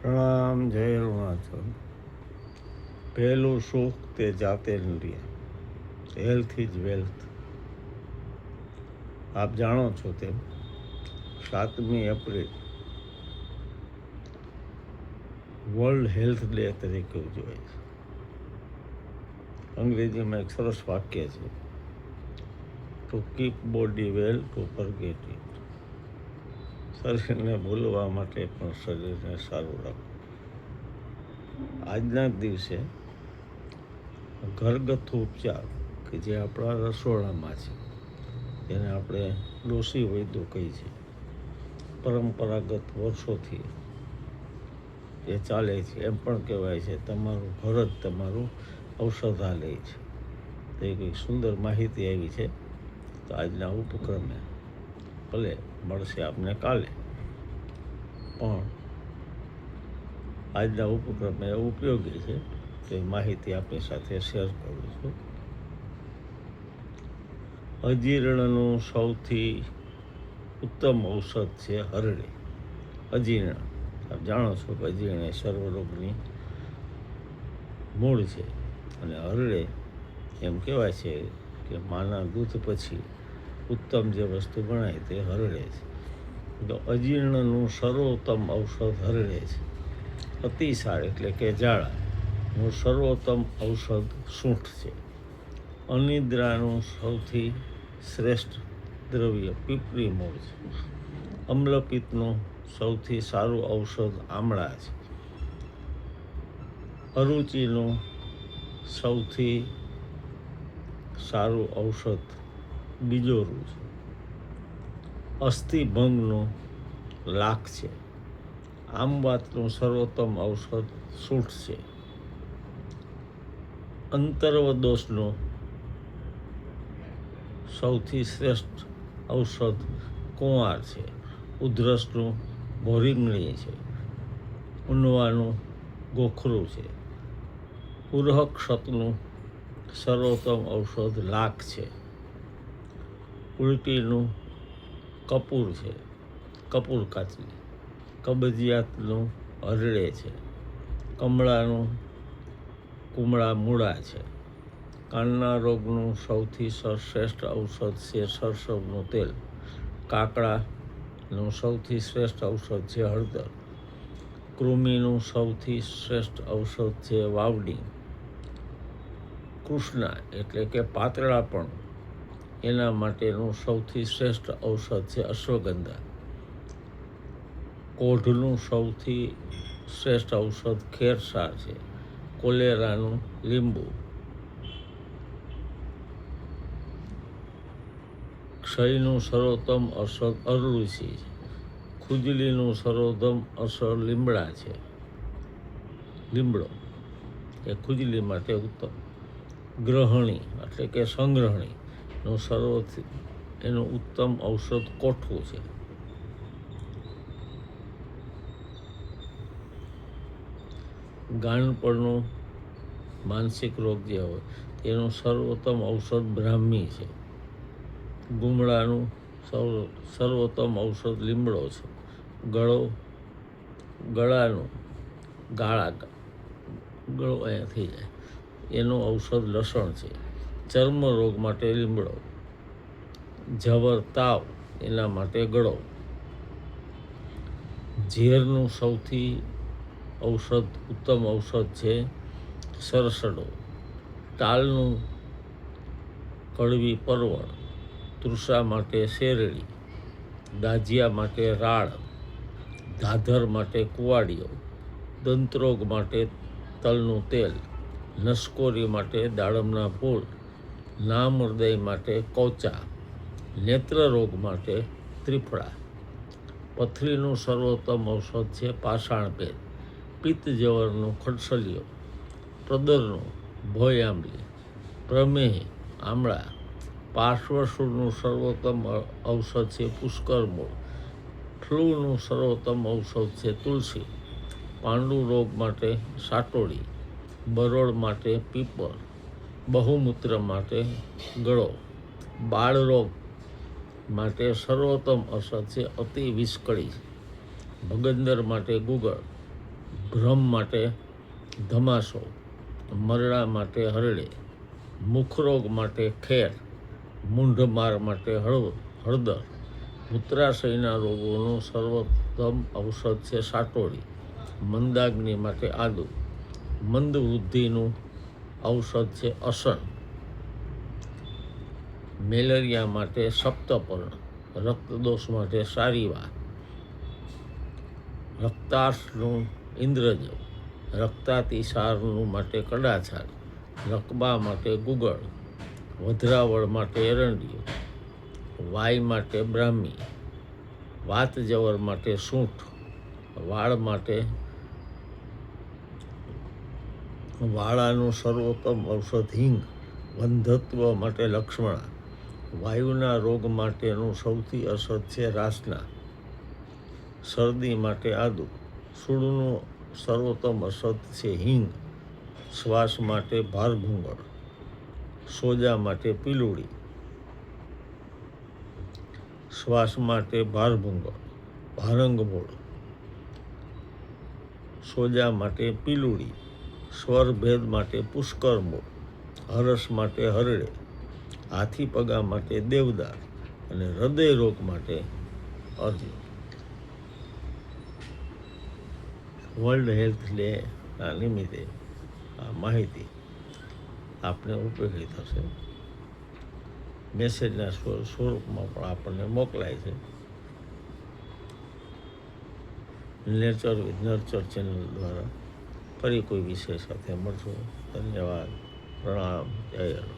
પ્રણામ, જય અરુણાચલ. પહેલું સુખ તે જાતે નૂર્યા. Health is wealth. આપ જાણો છો તેમ 7મી એપ્રિલ વર્લ્ડ હેલ્થ ડે તરીકે ઉજવાય છે. અંગ્રેજીમાં એક સરસ વાક્ય છે, to keep body well two forget it. શરીરને ભૂલવા માટે પણ શરીરને સારું રાખવું. આજના દિવસે ઘરગથ્થુ ઉપચાર કે જે આપણા રસોડામાં છે તેને આપણે ડોસી વૈદ્યો કહીએ છીએ, પરંપરાગત વર્ષોથી જે ચાલે છે, એમ પણ કહેવાય છે તમારું ઘર જ તમારું ઔષધાલય છે. તો એ કંઈક સુંદર માહિતી આવી છે. તો આજના ઉપક્રમે ભલે મળશે આપને કાલે, પણ આજના ઉપક્રમે ઉપયોગી છે તો એ માહિતી આપણી સાથે શેર કરું છું. અજીર્ણનું સૌથી ઉત્તમ ઔષધ છે હરડે. અજીર્ણ, આપ જાણો છો કે અજીર્ણ એ સર્વરોગની મૂળ છે, અને હરડે એમ કહેવાય છે કે માના દૂધ પછી ઉત્તમ જે વસ્તુ ગણાય તે હરડે છે. તો અજીર્ણનું સર્વોત્તમ ઔષધ હરડે છે. અતિસાર એટલે કે ઝાડાનું સર્વોત્તમ ઔષધ સૂંઠ છે. અનિદ્રાનું સૌથી શ્રેષ્ઠ દ્રવ્ય પીપળી મૂળ છે. અમ્લપિત્તનું સૌથી સારું ઔષધ આમળા છે. અરુચિનું સૌથી સારું ઔષધ બીજોરું છે. અસ્થિભંગનું લાખ છે. આમવાતનું સર્વોત્તમ ઔષધ સૂંઠ છે. અંતર્વદોષનું સૌથી શ્રેષ્ઠ ઔષધ કુંવાર છે. ઉધરસનું ભોરિંગણી છે. ઉનવાનું ગોખરું છે. ઉરહક્ષતનું સર્વોત્તમ ઔષધ લાખ છે. ઉલટીનું કપૂર છે, કપૂર કાચલી. કબજિયાતનું હરડે છે. કમળાનું કુમળા મૂળા છે. કાનના રોગનું સૌથી શ્રેષ્ઠ ઔષધ છે સરસવનું તેલ. કાકડાનું સૌથી શ્રેષ્ઠ ઔષધ છે હળદર. કૃમિનું સૌથી શ્રેષ્ઠ ઔષધ છે વાવડી. કૃષ્ણા એટલે કે પાતળાપણ, એના માટેનું સૌથી શ્રેષ્ઠ ઔષધ છે અશ્વગંધા. કોઢનું સૌથી શ્રેષ્ઠ ઔષધ ખેરસાર છે. કોલેરાનું લીંબુ. ક્ષયનું સર્વોત્તમ ઔષધ અરલુચી છે. ખુજલીનું સર્વોત્તમ ઔષધ લીમડા છે. લીમડો એ ખુજલી માટે ઉત્તમ. ગ્રહણી એટલે કે સંગ્રહણીનું એનું ઉત્તમ ઔષધ કોઠું છે. ગાનપણનું માનસિક રોગ જે હોય તેનું સર્વોત્તમ ઔષધ બ્રાહ્મી છે. ગુમડાનું સર્વોત્તમ ઔષધ લીમડો છે. ગળાનું ગળો અહીંયા થઈ જાય એનું ઔષધ લસણ છે. ચર્મ રોગ માટે લીમડો. જવર તાવ એના માટે ગળો. ઝેરનું સૌથી ઉત્તમ ઔષધ છે સરસડો. ટાલનું કડવી પરવળ. તૃષા માટે શેરડી. દાજિયા માટે રાળ. ધાધર માટે કુવાડિયો. દંતરોગ માટે તલનું તેલ. નસકોરી માટે દાડમના ફૂલ. નામ હૃદય માટે કોચા. નેત્ર રોગ માટે ત્રિફળા. પથરીનું સર્વોત્તમ ઔષધ છે પાષાણ પેદ. પિત્ત જવરનું ખડસલિયો. પ્રદરનું ભોય આંબલી. પ્રમેહ આમળા. પાર્શ્વસુરનું સર્વોત્તમ ઔષધ છે પુષ્કર મૂળ. ફ્લૂનું સર્વોત્તમ ઔષધ છે તુલસી. પાંડુ રોગ માટે સાટોડી. બરોળ માટે પીપર. બહુમૂત્ર માટે ગળો. બાળ રોગ માટે સર્વોત્તમ ઔષધ છે અતિ વિષકળી. ભગંદર માટે ગુગળ. ભ્રમ માટે ધમાસો, મરડા માટે હરડે, મુખરોગ માટે ખેર, મૂંઢમાર માટે હળદર, મૂત્રાશયના રોગોનું સર્વોત્તમ ઔષધ છે સાટોડી, મંદાગ્નિ માટે આદુ, મંદ વૃદ્ધિનું ઔષધ છે અસન, મેલેરિયા માટે સપ્તપર્ણ, રક્તદોષ માટે સારીવા, રક્તાર્શનું ઇન્દ્રજવ, રક્તાતિસારનું માટે કડાછાલ, રકબા માટે ગુગળ, વધરાવળ માટે એરંડિયું, વાય માટે બ્રાહ્મી, વાત જવર માટે સૂંઠ, વાળ માટે વાળાનું સર્વોત્તમ ઔષધ હિંગ, વંધત્વ માટે લક્ષ્મણા, વાયુના રોગ માટેનું સૌથી અસર છે રાસના, શરદી માટે આદુ, સૂળનું સર્વોત્તમ ઔષધ છે હિંગ, શ્વાસ માટે ભારભૂંગળ, સોજા માટે પીલુડી, શ્વાસ માટે ભારભૂંગળ, ભારંગમૂળ, સોજા માટે પીલુડી, સ્વરભેદ માટે પુષ્કરમૂળ, હરસ માટે હરડે, હાથી પગા માટે દેવદાર અને હૃદય રોગ માટે અર્જુન. વર્લ્ડ હેલ્થ ડેના નિમિત્તે આ માહિતી આપને ઉપયોગી થશે. મેસેજના સ્વરૂપમાં પણ આપણને મોકલાય છે. નેચર વિથ નર્ચર ચેનલ દ્વારા ફરી કોઈ વિષય સાથે મળશું. ધન્યવાદ, પ્રણામ, જય હનુમાન.